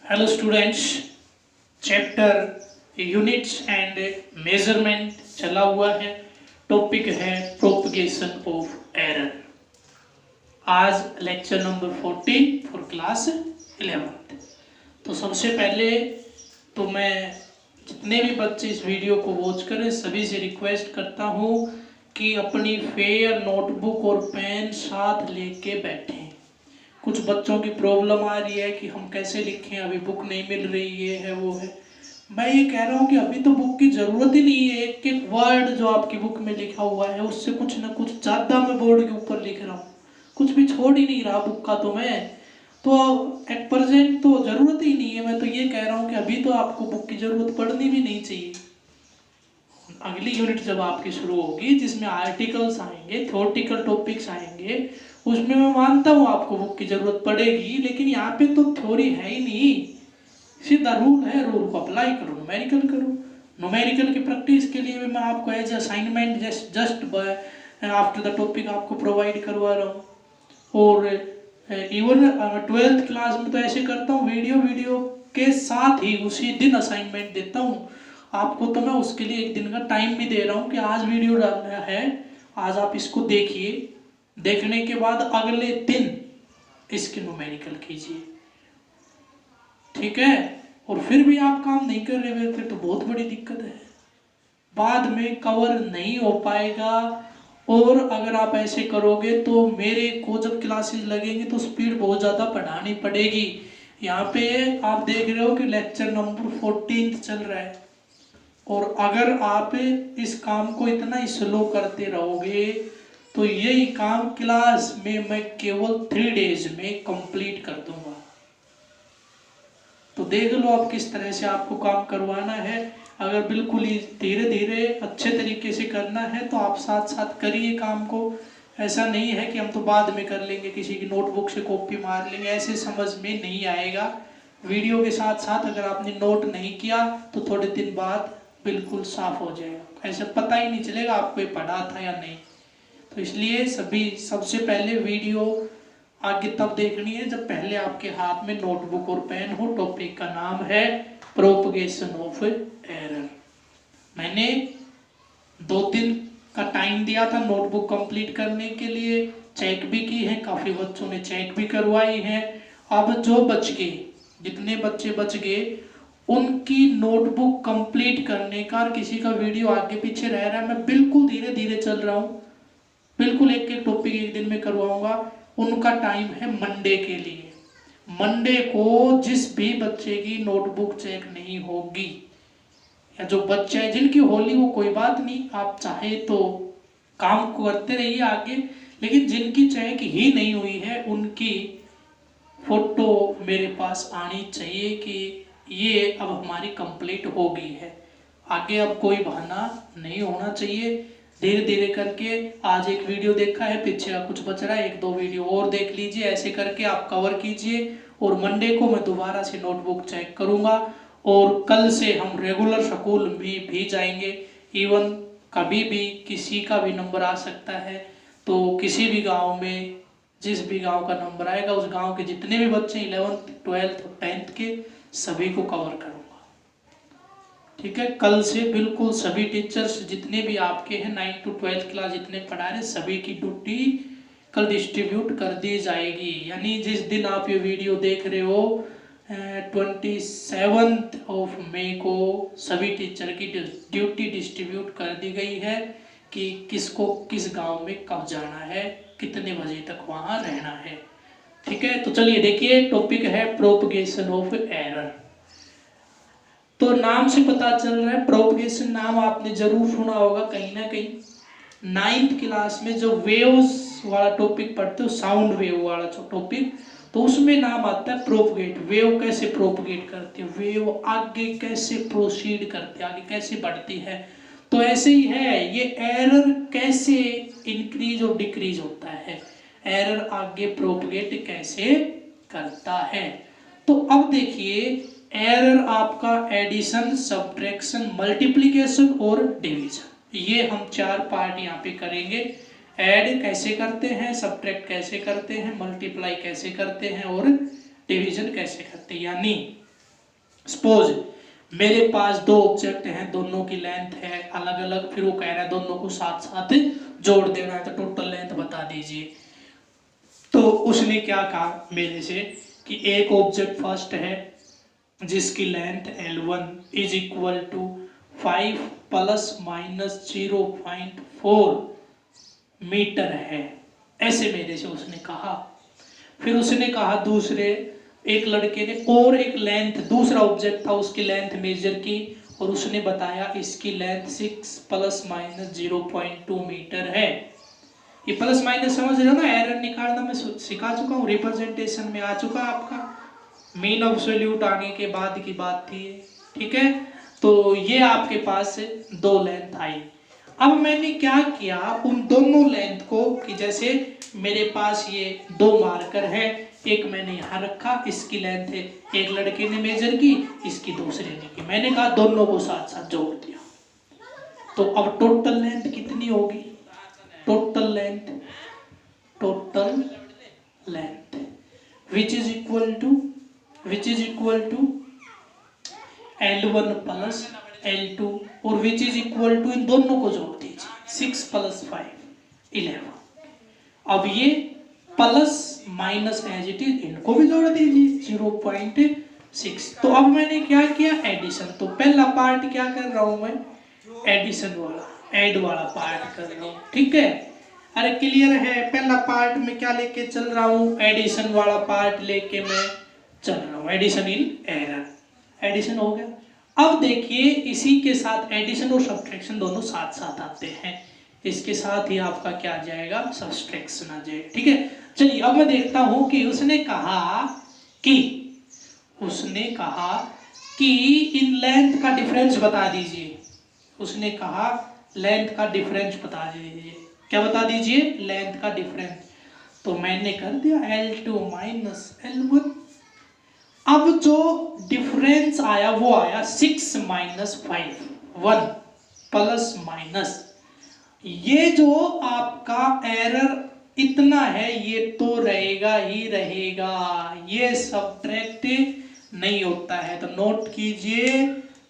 Hello students, chapter units and measurement चला हुआ है। टॉपिक है प्रोपगेशन ऑफ एरर। आज लेक्चर नंबर 14 फॉर क्लास 11। तो सबसे पहले तो मैं जितने भी बच्चे इस वीडियो को वॉच करें सभी से रिक्वेस्ट करता हूँ कि अपनी फेयर नोटबुक और पेन साथ लेके बैठें। कुछ बच्चों की प्रॉब्लम आ रही है कि हम कैसे लिखें, अभी बुक नहीं मिल रही, ये है वो है। मैं ये कह रहा हूँ कि अभी तो बुक की ज़रूरत ही नहीं है। एक एक वर्ड जो आपकी बुक में लिखा हुआ है उससे कुछ ना कुछ ज़्यादा मैं बोर्ड के ऊपर लिख रहा हूँ, कुछ भी छोड़ ही नहीं रहा बुक का। तो मैं तो एट प्रेजेंट तो ज़रूरत ही नहीं है। मैं तो ये कह रहा हूँ कि अभी तो आपको बुक की ज़रूरत पड़नी भी नहीं चाहिए। अगली यूनिट जब आपकी शुरू होगी जिसमें आर्टिकल्स आएंगे, थ्योरेटिकल टॉपिक्स आएंगे, उसमें मैं मानता हूँ आपको बुक की जरूरत पड़ेगी, लेकिन यहाँ पे तो थ्योरी है ही नहीं, सीधा रूल है। रूल को अप्लाई करो, न्यूमेरिकल करो। न्यूमेरिकल की प्रैक्टिस के लिए मैं आपको as assignment just after the topic आपको प्रोवाइड करवा रहा हूँ। और इवन 12th क्लास में तो ऐसे करता हूँ, वीडियो के साथ ही उसी दिन असाइनमेंट देता हूँ आपको। तो मैं उसके लिए एक दिन का टाइम भी दे रहा हूँ कि आज वीडियो डालना है, आज आप इसको देखिए, देखने के बाद अगले दिन इसके न्यूमेरिकल कीजिए, ठीक है। और फिर भी आप काम नहीं कर रहे फिर तो बहुत बड़ी दिक्कत है, बाद में कवर नहीं हो पाएगा। और अगर आप ऐसे करोगे तो मेरे को जब क्लासेस लगेंगे तो स्पीड बहुत ज़्यादा बढ़ानी पड़ेगी। यहाँ पे आप देख रहे हो कि लेक्चर नंबर 14 चल रहा है, और अगर आप इस काम को इतना स्लो करते रहोगे तो यही काम क्लास में मैं केवल 3 डेज में कंप्लीट कर दूंगा। तो देख लो आप किस तरह से आपको काम करवाना है। अगर बिल्कुल ही धीरे धीरे अच्छे तरीके से करना है तो आप साथ साथ करिए काम को। ऐसा नहीं है कि हम तो बाद में कर लेंगे, किसी की नोटबुक से कॉपी मार लेंगे, ऐसे समझ में नहीं आएगा। वीडियो के साथ साथ अगर आपने नोट नहीं किया तो थोड़े दिन बाद बिल्कुल साफ हो जाएगा, ऐसे पता ही नहीं चलेगा आपको ये पढ़ा था या नहीं। तो इसलिए सबसे पहले वीडियो आगे तब देखनी है जब पहले आपके हाथ में नोटबुक और पेन हो। टॉपिक का नाम है प्रोपगेशन ऑफ एरर। मैंने 2 दिन का टाइम दिया था नोटबुक कंप्लीट करने के लिए, चेक भी की है, काफ़ी बच्चों ने चेक भी करवाई है। अब जो बच गए, जितने बच्चे बच गए उनकी नोटबुक कंप्लीट करने का, किसी का वीडियो आगे पीछे रह रहा है, मैं बिल्कुल धीरे धीरे चल रहा हूँ, बिल्कुल एक एक टॉपिक एक दिन में करवाऊंगा। उनका टाइम है मंडे के लिए। मंडे को जिस भी बच्चे की नोटबुक चेक नहीं होगी, या जो बच्चे हैं जिनकी होली वो कोई बात नहीं, आप चाहे तो काम करते रहिए आगे, लेकिन जिनकी चेक ही नहीं हुई है उनकी फोटो मेरे पास आनी चाहिए कि ये अब हमारी कंप्लीट हो गई है। आगे अब कोई बहाना नहीं होना चाहिए। धीरे धीरे करके आज एक वीडियो देखा है, पीछे का कुछ बच रहा है, 1-2 वीडियो और देख लीजिए, ऐसे करके आप कवर कीजिए। और मंडे को मैं दोबारा से नोटबुक चेक करूंगा, और कल से हम रेगुलर स्कूल में भी जाएंगे। इवन कभी भी किसी का भी नंबर आ सकता है, तो किसी भी गांव में जिस भी गांव का नंबर आएगा उस गांव के जितने भी बच्चे 11th 12th और 10th के सभी को कवर करूंगा, ठीक है। कल से बिल्कुल सभी टीचर्स जितने भी आपके हैं 9 to 12th क्लास जितने पढ़ा रहे सभी की ड्यूटी कल डिस्ट्रीब्यूट कर दी जाएगी। यानी जिस दिन आप ये वीडियो देख रहे हो 27 मई को सभी टीचर की ड्यूटी डिस्ट्रीब्यूट कर दी गई है कि किसको किस गांव में कब जाना है, कितने बजे तक वहां रहना है, ठीक है। तो चलिए देखिए, टॉपिक है प्रोपगेशन ऑफ एरर। तो नाम से पता चल रहा है प्रोपगेशन, नाम आपने जरूर सुना होगा कहीं ना कहीं। 9th क्लास में जो वेव्स वाला टॉपिक पढ़ते हो, साउंड वेव वाला जो टॉपिक, तो उसमें नाम आता है प्रोपगेट। वेव कैसे प्रोपगेट करती है, वेव आगे कैसे प्रोसीड करती है, आगे कैसे बढ़ती है। तो ऐसे ही है ये एरर कैसे इंक्रीज और डिक्रीज होता है, एरर आगे प्रोपगेट कैसे करता है। तो अब देखिए, एरर आपका एडिशन, सब्ट्रैक्शन, मल्टीप्लिकेशन और डिवीजन, ये हम 4 पार्ट यहाँ पे करेंगे। ऐड कैसे करते हैं, सब्ट्रैक्ट कैसे करते हैं, मल्टीप्लाई कैसे करते हैं और डिवीजन कैसे करते हैं। यानी सपोज मेरे पास दो ऑब्जेक्ट हैं, दोनों की लेंथ है अलग अलग, फिर वो कह रहा है दोनों को साथ साथ जोड़ देना है, तो टोटल लेंथ बता दीजिए। तो उसने क्या कहा मेरे से कि एक ऑब्जेक्ट फर्स्ट है जिसकी length L1 is equal to 5 plus minus 0.4 metre है, ऐसे मेरे से उसने कहा। फिर उसने कहा दूसरे एक लड़के ने और एक लेंथ, दूसरा ऑब्जेक्ट था उसकी लेंथ मेजर की, और उसने बताया इसकी लेंथ 6 प्लस माइनस 0.2 मीटर है। ये प्लस माइनस समझ रहे हो ना, एरर निकालना मैं सिखा चुका हूँ, रिप्रेजेंटेशन में आ चुका आपका, मीन एब्सोल्यूट आने के बाद की बात थी, ठीक है। तो ये आपके पास दो लेंथ आई। अब मैंने क्या किया, उन दोनों लेंथ को, कि जैसे मेरे पास ये दो मार्कर है, एक मैंने यहाँ रखा, इसकी लेंथ है, एक लड़के ने मेजर की, इसकी दूसरे ने की, मैंने कहा दोनों को साथ साथ जोड़ दिया। तो अब टोटल लेंथ कितनी होगी, total length which is equal to L1 plus L2, और विच इज इक्वल टू, इन दोनों को जोड़ दीजिए, 6 प्लस 5 11। अब ये plus minus as it is, इनको भी जोड़ दीजिए 0.6। तो अब मैंने क्या किया, एडिशन। तो पहला पार्ट क्या कर रहा हूं मैं, एडिशन वाला, ऐड वाला पार्ट कर रहा हूं, ठीक है। अरे क्लियर है, पहला पार्ट में क्या लेके चल रहा हूं, एडिशन वाला पार्ट लेके मैं चल रहा हूं, एडिशन इन एरर, एडिशन हो गया। अब देखिए इसी के साथ एडिशन और सब्ट्रैक्शन दोनों साथ साथ आते हैं, इसके साथ ही आपका क्या आ जाएगा, सब्ट्रैक्शन आ जाएगा, ठीक है। चलिए अब मैं देखता हूं कि उसने कहा कि इन लेंथ का डिफरेंस बता दीजिए, उसने कहा लेंथ का डिफरेंस बता दीजिए, क्या बता दीजिए, लेंथ का डिफरेंस। तो मैंने कर दिया L2 माइनस L1। अब जो डिफरेंस आया वो आया 6 माइनस 5, 1 प्लस माइनस, ये जो आपका एरर इतना है ये तो रहेगा ही रहेगा, ये सब्ट्रैक्ट नहीं होता है। तो नोट कीजिए,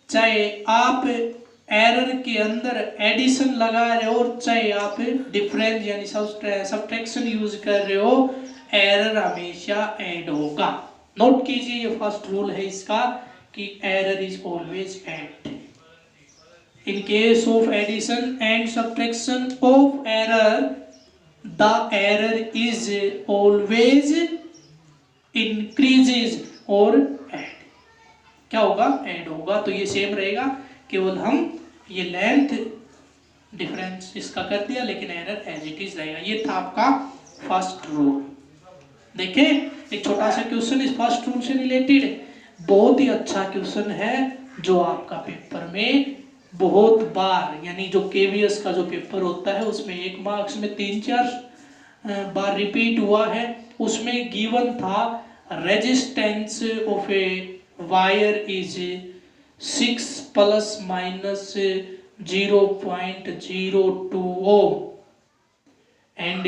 चाहे आप एरर के अंदर एडिशन लगा रहे हो, चाहे आप डिफरेंस यानी सब्ट्रैक्शन यूज कर रहे हो, एरर हमेशा ऐड होगा। नोट कीजिए, ये फर्स्ट रूल है इसका कि error is always add. In case of addition and subtraction of error, the error is always increases और ऐड, क्या होगा, ऐड होगा। तो ये सेम रहेगा, केवल हम ये लेंथ डिफरेंस इसका कर दिया, लेकिन एरर एज इट इज रहेगा। ये था आपका फर्स्ट रूल। देखिए एक छोटा सा क्वेश्चन इस फर्स्ट रूल से रिलेटेड, बहुत ही अच्छा क्वेश्चन है, जो आपका पेपर में बहुत बार, यानी जो केवीएस का जो पेपर होता है उसमें 1 मार्क्स में 3-4 बार रिपीट हुआ है। उसमें गिवन था resistance of a wire is 6 plus minus 0.02 ohm and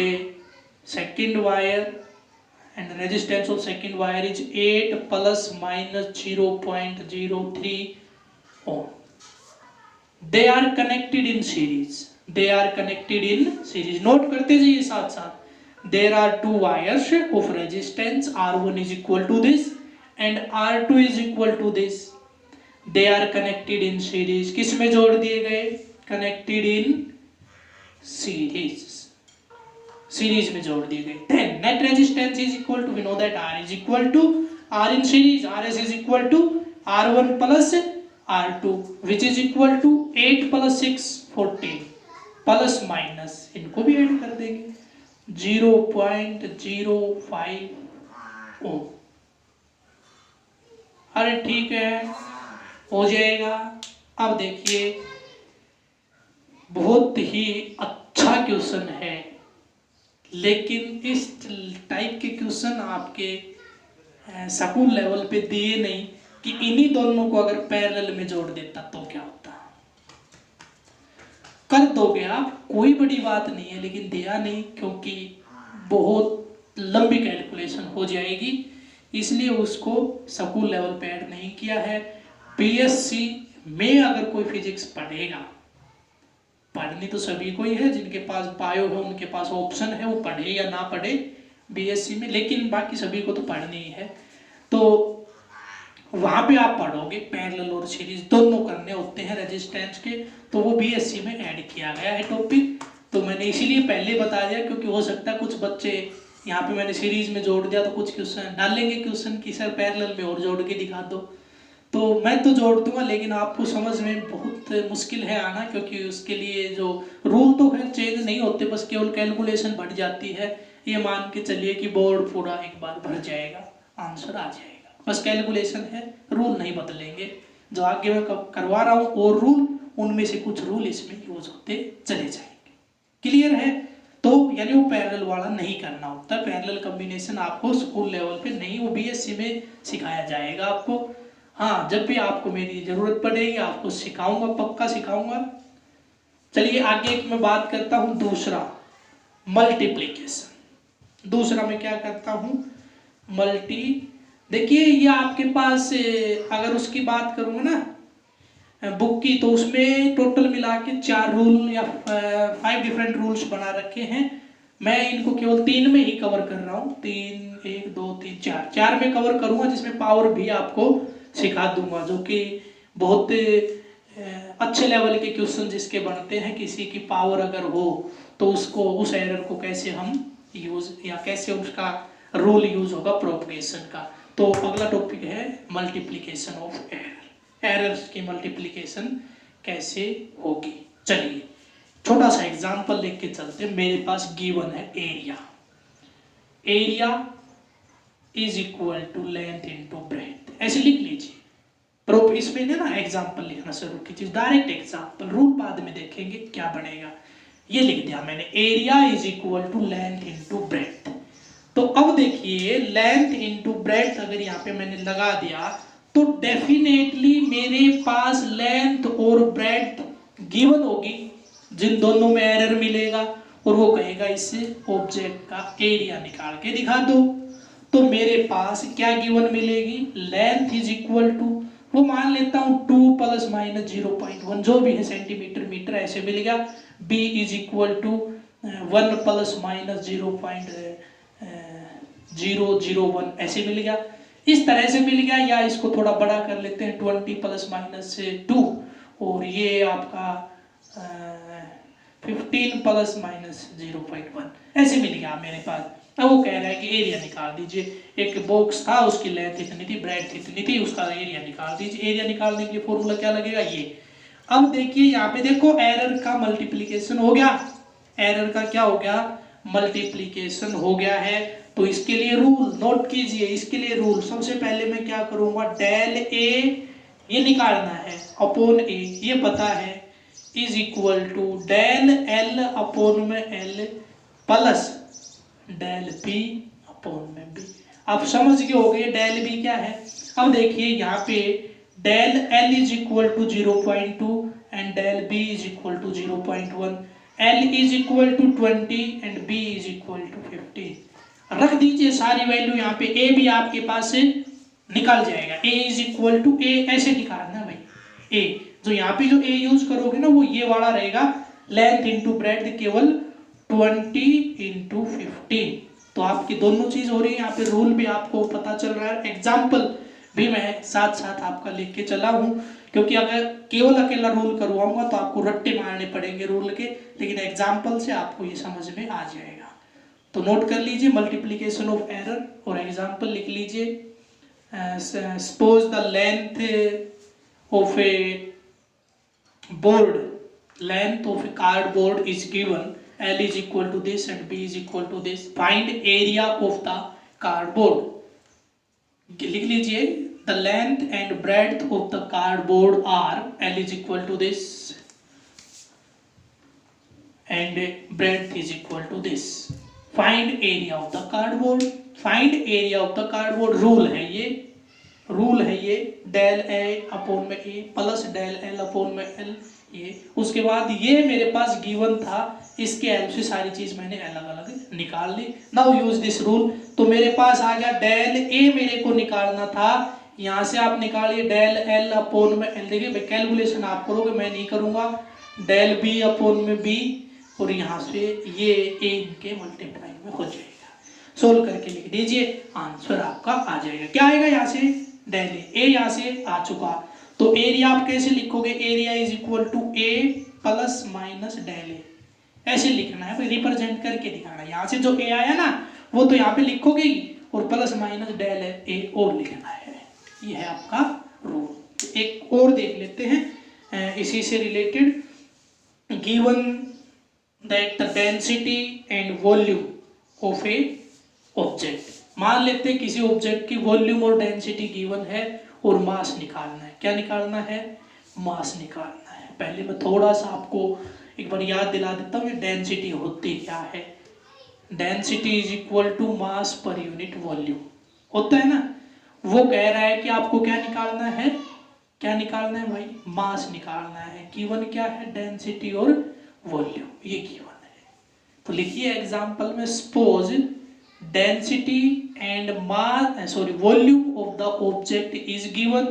second wire and resistance of second wire is 8 plus minus 0.03 ohm. They are connected in series. Note करते जाइए साथ साथ। There are two wires of resistance, R1 is equal to this and R2 is equal to this. They are connected in series. किस में जोड़ दिए गए, connected in series में जोड़ दिए गए। Then net resistance is equal to, we know that R is equal to R in series, RS is equal to R1 plus R2 which is equal to 8 plus 6 14 plus minus इनको भी add कर देंगे 0.05 ओम। अरे ठीक है, हो जाएगा। अब देखिए बहुत ही अच्छा क्वेश्चन है, लेकिन इस टाइप के क्वेश्चन आपके स्कूल लेवल पे दिए नहीं कि इन्हीं दोनों को अगर पैरेलल में जोड़ देता तो क्या होता। कर दोगे आप, कोई बड़ी बात नहीं है, लेकिन दिया नहीं क्योंकि बहुत लंबी कैलकुलेशन हो जाएगी, इसलिए उसको स्कूल लेवल पे ऐड नहीं किया है। बीएससी में अगर कोई फिजिक्स पढ़ेगा, पढ़नी तो सभी को ही है, जिनके पास बायो है उनके पास ऑप्शन है वो पढ़े या ना पढ़े बीएससी में, लेकिन बाकी सभी को तो पढ़नी ही है। तो वहां पे आप पढ़ोगे, पैरेलल और सीरीज दोनों करने होते हैं रेजिस्टेंस के, तो वो बीएससी में ऐड किया गया है टॉपिक। तो मैंने इसीलिए पहले बता दिया, क्योंकि हो सकता है कुछ बच्चे यहाँ पे मैंने सीरीज में जोड़ दिया तो कुछ क्वेश्चन डालेंगे क्वेश्चन की सर पैरेलल में और जोड़ के दिखा दो, तो मैं तो जोड़ दूंगा, लेकिन आपको समझ में बहुत मुश्किल है आना, क्योंकि उसके लिए जो रूल तो है चेंज नहीं होते, बस केवल कैलकुलेशन बढ़ जाती है। ये मान के चलिए कि बोर्ड पूरा एक बार भर जाएगा, आंसर आ जाएगा, बस कैलकुलेशन है, रूल नहीं बदलेंगे। जो आगे मैं करवा रहा हूँ और रूल, उनमें से कुछ रूल इसमें यूज होते चले जाएंगे। क्लियर है? तो यानी वो पैरेलल वाला नहीं करना होता, पैरेलल कॉम्बिनेशन आपको स्कूल लेवल पे नहीं, वो बीएससी में सिखाया जाएगा आपको। हाँ, जब भी आपको मेरी जरूरत पड़ेगी आपको सिखाऊंगा, पक्का सिखाऊंगा। चलिए आगे एक मैं बात करता हूँ दूसरा, मल्टीप्लिकेशन। दूसरा मैं क्या करता हूँ, देखिए ये आपके पास अगर उसकी बात करूंगा ना बुक की, तो उसमें टोटल मिला के 4 रूल या 5 डिफरेंट रूल्स बना रखे हैं। मैं इनको केवल 3 में ही कवर कर रहा हूँ, 3 1 2 3 4 में कवर करूंगा, जिसमें पावर भी आपको सिखा दूंगा, जो कि बहुत अच्छे लेवल के क्वेश्चन जिसके बनते हैं। किसी की पावर अगर हो तो उसको, उस एरर को कैसे हम यूज, या कैसे उसका रूल यूज होगा प्रोपगेशन का। तो अगला टॉपिक है मल्टीप्लिकेशन ऑफ एरर, एरर्स की मल्टीप्लिकेशन कैसे होगी। चलिए छोटा सा एग्जांपल लेके के चलते। मेरे पास गिवन है area, area is equal to length into breadth, ऐसे लिख लीजिए। प्रूफ इसमें ना एग्जांपल लिखना शुरू कीजिए, डायरेक्ट एग्जांपल, रूल बाद में देखेंगे क्या बनेगा। ये लिख दिया मैंने, area is equal to length into breadth. तो अब देखिए लेंथ इनटू ब्रेथ अगर यहाँ पे मैंने लगा दिया, तो डेफिनेटली मेरे पास लेंथ और ब्रेथ गिवन होगी, जिन दोनों में एरर मिलेगा, और वो कहेगा इससे ऑब्जेक्ट का एरिया निकाल के दिखा दो। तो मेरे पास क्या गिवन मिलेगी, लेंथ इज इक्वल टू, वो मान लेता हूं 2 ± 0.1 जो भी है सेंटीमीटर मीटर, ऐसे मिल गया। b इज इक्वल टू 1 ± 0.001 ऐसे मिल गया, इस तरह से मिल गया। या इसको थोड़ा बड़ा कर लेते हैं, 20 ± 2, और ये आपका 15 ± 0.1 ऐसे मिल गया मेरे पास। अब वो कह रहा है कि एरिया निकाल दीजिए, एक बॉक्स था उसकी लेंथ इतनी थी, ब्रेड्थ इतनी थी, उसका एरिया निकाल दीजिए। एरिया निकालने के लिए फॉर्मूला क्या लगेगा, ये। अब देखिए यहाँ पे देखो एरर का मल्टीप्लिकेशन हो गया, एरर का क्या हो गया, मल्टीप्लिकेशन हो गया है। तो इसके लिए रूल नोट कीजिए, इसके लिए रूल सबसे पहले मैं क्या करूंगा, डेल ए ये निकालना है अपॉन ए, ये पता है, is equal to del L upon में L plus del B upon में बी। आप समझ गए होंगे डेल बी क्या है। अब देखिए यहाँ पे del l is equal to 0.2 and del b is equal to 0.1, l is equal to 20 and b is equal to 15। रख दीजिए सारी वैल्यू यहाँ पे, ए भी आपके पास से निकल जाएगा, ए इज इक्वल टू ए ऐसे निकालना भाई। ए जो यहाँ पे जो ए यूज करोगे ना वो ये वाला रहेगा, लेंथ इंटू ब्रेड्थ केवल 20 इंटू 15। तो आपकी दोनों चीज हो रही है यहाँ पे, रूल भी आपको पता चल रहा है, एग्जाम्पल भी मैं साथ साथ आपका लिख के चला हूँ। क्योंकि अगर केवल अकेला रूल करवाऊंगा तो आपको रट्टे मारने पड़ेंगे रूल के, लेकिन एग्जाम्पल से आपको ये समझ में आ जाएगा। तो नोट कर लीजिए मल्टीप्लिकेशन ऑफ एरर, और एग्जाम्पल लिख लीजिए। Suppose the length of A board, length of a cardboard is given, L is equal to this and B is equal to this, find area of the cardboard। लिख लीजिए, the length and breadth of the cardboard are, L is equal to this and breadth is equal to this, find area of the cardboard। find area of the cardboard rule है ये, rule है ये, del A upon में ए plus del L upon में L, ये। उसके बाद ये मेरे पास गिवन था इसके हेल्प से सारी चीज मैंने अलग अलग निकाल ली। Now use this rule. तो मेरे पास आ गया डेल ए मेरे को निकालना था, यहाँ से आप निकालिए डेल एल अपॉन में एल। देखिए कैलकुलेशन आप करोगे, मैं नहीं करूंगा। डेल बी अपॉन में बी, और यहाँ से ये ए इनके मल्टीप्लाई में हो जाएगा। सोल्व करके लिख दीजिए, आंसर आपका आ जाएगा। क्या आएगा यहाँ से? डेल ए यहाँ से आ चुका। तो एरिया आप कैसे लिखोगे? Area is equal to A plus minus del A, ऐसे लिखना है, रिप्रेजेंट करके दिखाना। यहाँ से जो ए आया ना वो तो यहाँ पे लिखोगे ही, और प्लस माइनस डेल ए और लिखना है। ये है आपका रूल। एक और देख लेते हैं इसी से related. Given that the density and volume of A object, मान लेते हैं किसी ऑब्जेक्ट की वॉल्यूम और डेंसिटी गिवन है और मास निकालना है। क्या निकालना है? मास निकालना है। पहले मैं थोड़ा सा आपको एक बार याद दिला देता हूँ, डेंसिटी होती क्या है। Density is equal to mass per unit volume होता है ना। वो कह रहा है कि आपको क्या निकालना है? क्या निकालना है भाई? मास निकालना है। गिवन क्या है? डेंसिटी और वॉल्यूम, ये गिवन है। तो लिखिए एग्जांपल में, suppose density and mass volume of the object is given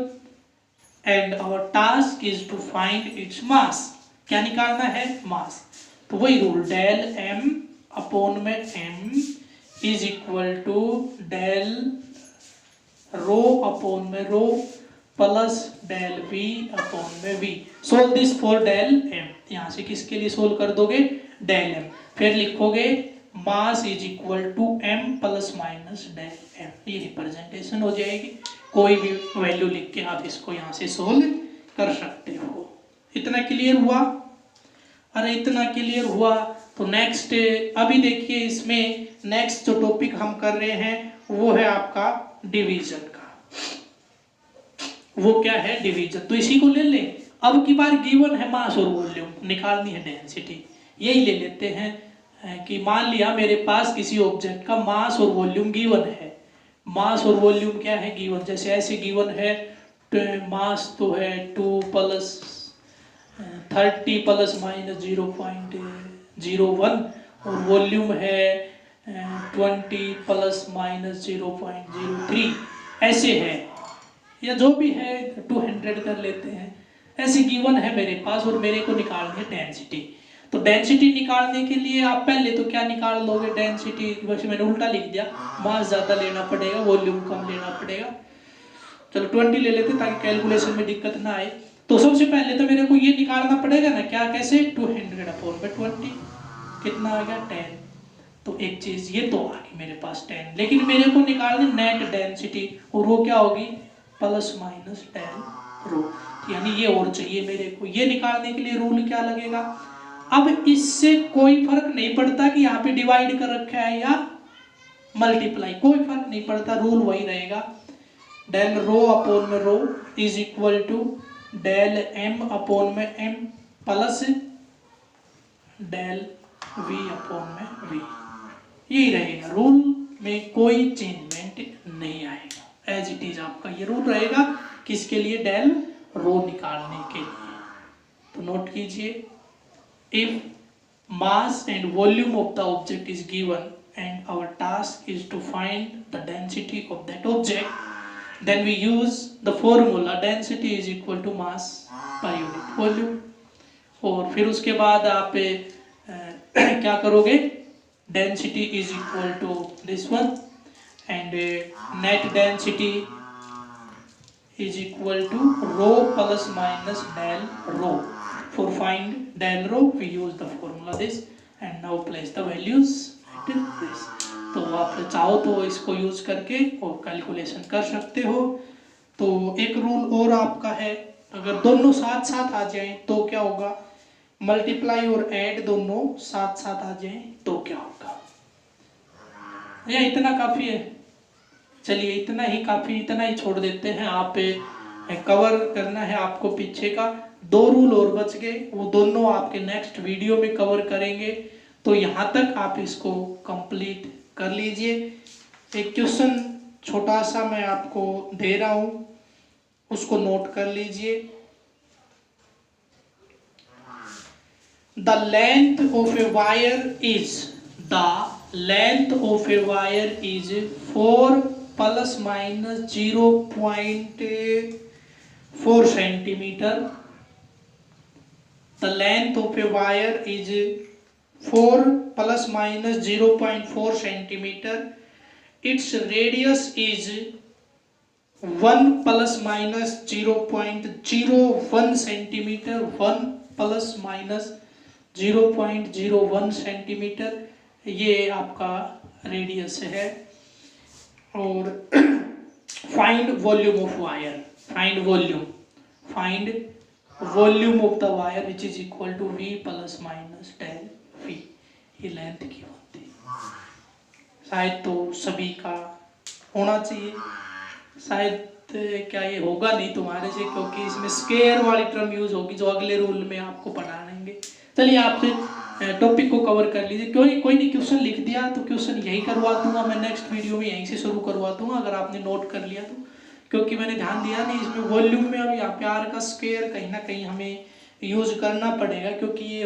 and our task is to find its mass. क्या निकालना है? मास। तो वही रूल, डेल एम अपॉन में m is equal to del rho upon में rho plus del we upon में v. Solve this for del m. यहाँ से किसके लिए सोल्व कर दोगे? Del m. फिर लिखोगे mass is equal to m plus minus del M, ये रिप्रेजेंटेशन हो जाएगी। कोई भी वैल्यू लिख के आप इसको यहाँ से सोल्व कर सकते हो। इतना क्लियर हुआ? अरे इतना क्लियर हुआ तो नेक्स्ट अभी देखिए, इसमें नेक्स्ट जो टॉपिक हम कर रहे हैं वो है आपका डिवीजन का। वो क्या है? डिवीजन। तो इसी को ले लें। अब की बार गिवन है मास और वॉल्यूम, निकालनी है डेंसिटी। यही ले लेते हैं कि मान लिया मेरे पास किसी ऑब्जेक्ट का मास और वॉल्यूम गिवन है। मास और वॉल्यूम क्या है? गिवन। जैसे ऐसे गिवन है, मास तो है 2 प्लस 30 प्लस माइनस 0.01, और वॉल्यूम है 20 प्लस माइनस 0.03, ऐसे है, या जो भी है 200 कर लेते हैं। ऐसे गिवन है मेरे पास और मेरे को निकालनी है डेंसिटी। तो डेंसिटी निकालने के लिए आप पहले तो क्या निकाल लोगे? डेंसिटी, वैसे मैंने उल्टा लिख दिया, मास ज़्यादा लेना पड़ेगा, वॉल्यूम कम लेना पड़ेगा। चलो 20 ले लेते ताकि कैलकुलेशन में दिक्कत ना आए। तो सबसे पहले तो मेरे को ये निकालना पड़ेगा ना, क्या कैसे? 200 अपॉन में 20, कितना आ गया? 10। तो एक चीज ये तो आ गई मेरे पास 10, लेकिन मेरे को निकालनी नेट डेंसिटी, और वो क्या होगी? प्लस माइनस डेल रो, यानी ये और चाहिए मेरे को। ये निकालने के लिए रूल क्या लगेगा? अब इससे कोई फर्क नहीं पड़ता कि यहाँ पे डिवाइड कर रखा है या मल्टीप्लाई, कोई फर्क नहीं पड़ता, रूल वही रहेगा। डेल रो अपॉन में rho is equal to del M upon में M plus del we upon में वी, यही रहेगा। रूल में कोई चेंजमेंट नहीं आएगा, एज इट इज आपका ये रूल रहेगा। किसके लिए? डेल रो निकालने के लिए। तो नोट कीजिए, if mass and volume of the object is given and our task is to find the density of that object, then we use the formula density is equal to mass per unit volume। और फिर उसके बाद आप क्या करोगे? density is equal to this one and net density is equal to rho plus minus del rho। For find del rho we use the formula this and now place the values। तो आप चाहो तो इसको use करके और calculation कर सकते हो। तो एक रूल और आपका है, अगर दोनों साथ साथ आ जाएं तो क्या होगा? मल्टीप्लाई और ऐड दोनों साथ साथ आ जाएं तो क्या होगा? या इतना काफी है? चलिए इतना ही काफी, इतना ही छोड़ देते हैं। आप कवर करना है आपको पीछे का। 2 रूल और बच गए, वो दोनों आपके नेक्स्ट वीडियो में कवर करेंगे। तो यहाँ तक आप इसको कंप्लीट कर लीजिए। एक क्वेश्चन छोटा सा मैं आपको दे रहा हूँ, उसको नोट कर लीजिए। The length of a wire is, the length of a wire is 4 plus minus 0.4 centimetre. The length of a wire is 4 plus minus 0.4 centimetre. Its radius is 1 plus minus 0.01 centimetre, 1 plus minus 0.01 centimetre, ये आपका radius है। और find volume of wire, find volume of the wire which is equal to V plus minus del V। ये length की होती है। शायद तो सभी का होना चाहिए, शायद क्या ये होगा नहीं तुम्हारे से, क्योंकि इसमें स्केयर वाली टर्म यूज होगी जो अगले रूल में आपको पढ़ाएंगे। चलिए आपसे टॉपिक को कवर कर लीजिए। कोई नहीं क्वेश्चन लिख दिया तो क्वेश्चन यही करवा दूंगा मैं, नेक्स्ट वीडियो में यहीं से शुरू करवा दूंगा अगर आपने नोट कर लिया तो, क्योंकि मैंने ध्यान दिया नहीं इसमें वॉल्यूम में अब यहाँ पे R का स्क्वायर कहीं ना कहीं हमें यूज करना पड़ेगा, क्योंकि ये